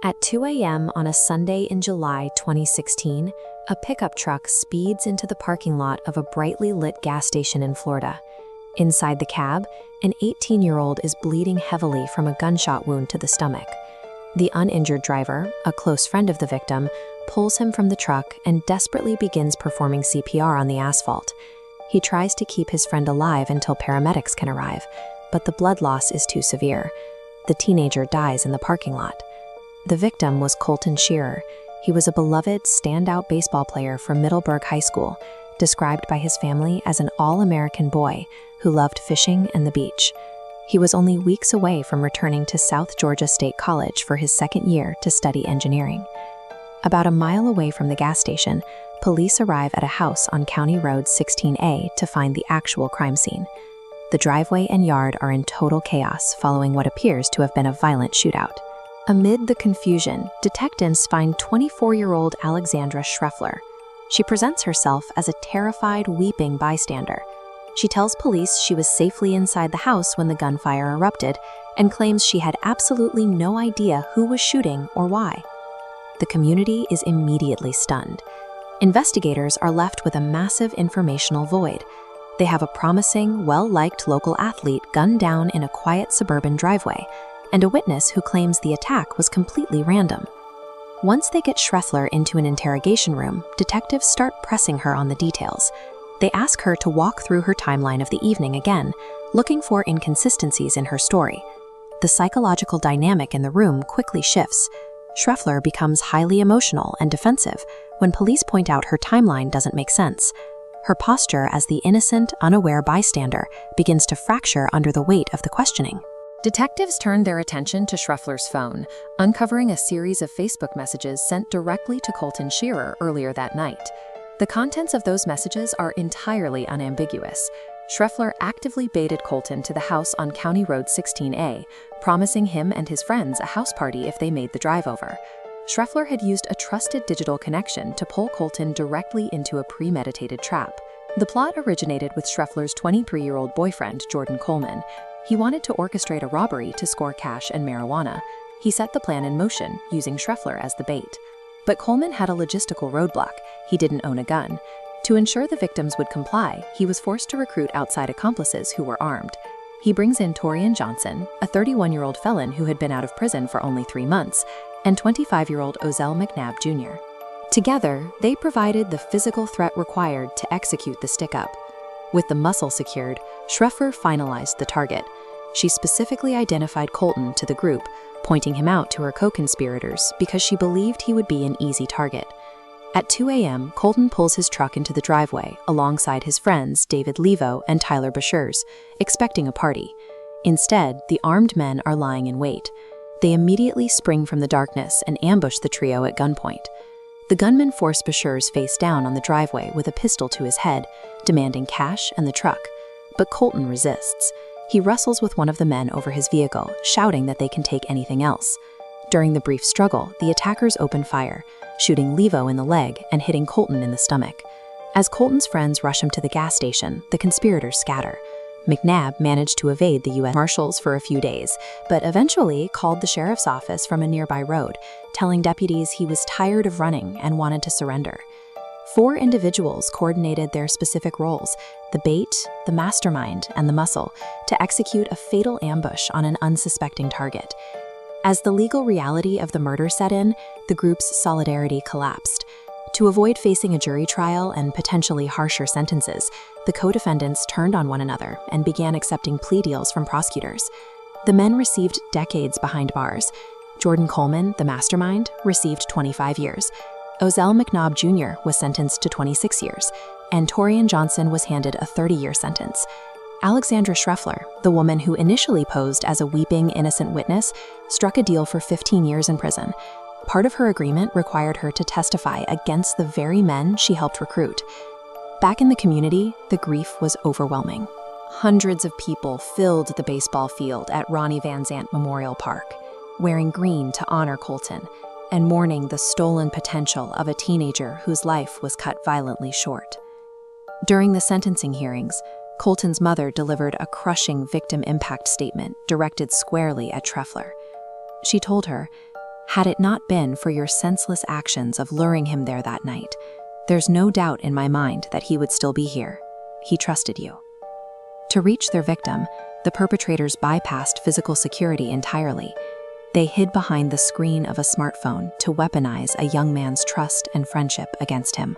At 2 a.m. on a Sunday in July 2016, a pickup truck speeds into the parking lot of a brightly lit gas station in Florida. Inside the cab, an 18-year-old is bleeding heavily from a gunshot wound to the stomach. The uninjured driver, a close friend of the victim, pulls him from the truck and desperately begins performing CPR on the asphalt. He tries to keep his friend alive until paramedics can arrive, but the blood loss is too severe. The teenager dies in the parking lot. The victim was Kolton Shearer. He was a beloved, standout baseball player from Middleburg High School, described by his family as an all-American boy who loved fishing and the beach. He was only weeks away from returning to South Georgia State College for his second year to study engineering. About a mile away from the gas station, police arrive at a house on County Road 16A to find the actual crime scene. The driveway and yard are in total chaos following what appears to have been a violent shootout. Amid the confusion, detectives find 24-year-old Alexandra Schreffler. She presents herself as a terrified, weeping bystander. She tells police she was safely inside the house when the gunfire erupted and claims she had absolutely no idea who was shooting or why. The community is immediately stunned. Investigators are left with a massive informational void. They have a promising, well-liked local athlete gunned down in a quiet suburban driveway, and a witness who claims the attack was completely random. Once they get Schreffler into an interrogation room, detectives start pressing her on the details. They ask her to walk through her timeline of the evening again, looking for inconsistencies in her story. The psychological dynamic in the room quickly shifts. Schreffler becomes highly emotional and defensive when police point out her timeline doesn't make sense. Her posture as the innocent, unaware bystander begins to fracture under the weight of the questioning. Detectives turned their attention to Schreffler's phone, uncovering a series of Facebook messages sent directly to Kolton Shearer earlier that night. The contents of those messages are entirely unambiguous. Schreffler actively baited Kolton to the house on County Road 16A, promising him and his friends a house party if they made the drive over. Schreffler had used a trusted digital connection to pull Kolton directly into a premeditated trap. The plot originated with Schreffler's 23-year-old boyfriend, Jordan Coleman. He wanted to orchestrate a robbery to score cash and marijuana. He set the plan in motion, using Schreffler as the bait. But Coleman had a logistical roadblock. He didn't own a gun. To ensure the victims would comply, he was forced to recruit outside accomplices who were armed. He brings in Taurean Johnson, a 31-year-old felon who had been out of prison for only 3 months, and 25-year-old Ozell McNabb Jr. Together, they provided the physical threat required to execute the stick-up. With the muscle secured, Schreffler finalized the target. She specifically identified Kolton to the group, pointing him out to her co-conspirators because she believed he would be an easy target. At 2 a.m., Kolton pulls his truck into the driveway alongside his friends David Levo and Tyler Bashers, expecting a party. Instead, the armed men are lying in wait. They immediately spring from the darkness and ambush the trio at gunpoint. The gunmen force Bashers face down on the driveway with a pistol to his head, demanding cash and the truck. But Kolton resists. He wrestles with one of the men over his vehicle, shouting that they can take anything else. During the brief struggle, the attackers open fire, shooting Levo in the leg and hitting Kolton in the stomach. As Kolton's friends rush him to the gas station, the conspirators scatter. McNabb managed to evade the U.S. Marshals for a few days, but eventually called the sheriff's office from a nearby road, telling deputies he was tired of running and wanted to surrender. 4 individuals coordinated their specific roles, the bait, the mastermind, and the muscle, to execute a fatal ambush on an unsuspecting target. As the legal reality of the murder set in, the group's solidarity collapsed. To avoid facing a jury trial and potentially harsher sentences, the co-defendants turned on one another and began accepting plea deals from prosecutors. The men received decades behind bars. Jordan Coleman, the mastermind, received 25 years. Ozell McNabb Jr. was sentenced to 26 years, and Taurean Johnson was handed a 30-year sentence. Alexandra Schreffler, the woman who initially posed as a weeping, innocent witness, struck a deal for 15 years in prison. Part of her agreement required her to testify against the very men she helped recruit. Back in the community, the grief was overwhelming. Hundreds of people filled the baseball field at Ronnie Van Zant Memorial Park, wearing green to honor Kolton, and mourning the stolen potential of a teenager whose life was cut violently short. During the sentencing hearings, Kolton's mother delivered a crushing victim impact statement directed squarely at Schreffler. She told her, Had it not been for your senseless actions of luring him there that night, there's no doubt in my mind that he would still be here. He trusted you." To reach their victim, the perpetrators bypassed physical security entirely. They hid behind the screen of a smartphone to weaponize a young man's trust and friendship against him.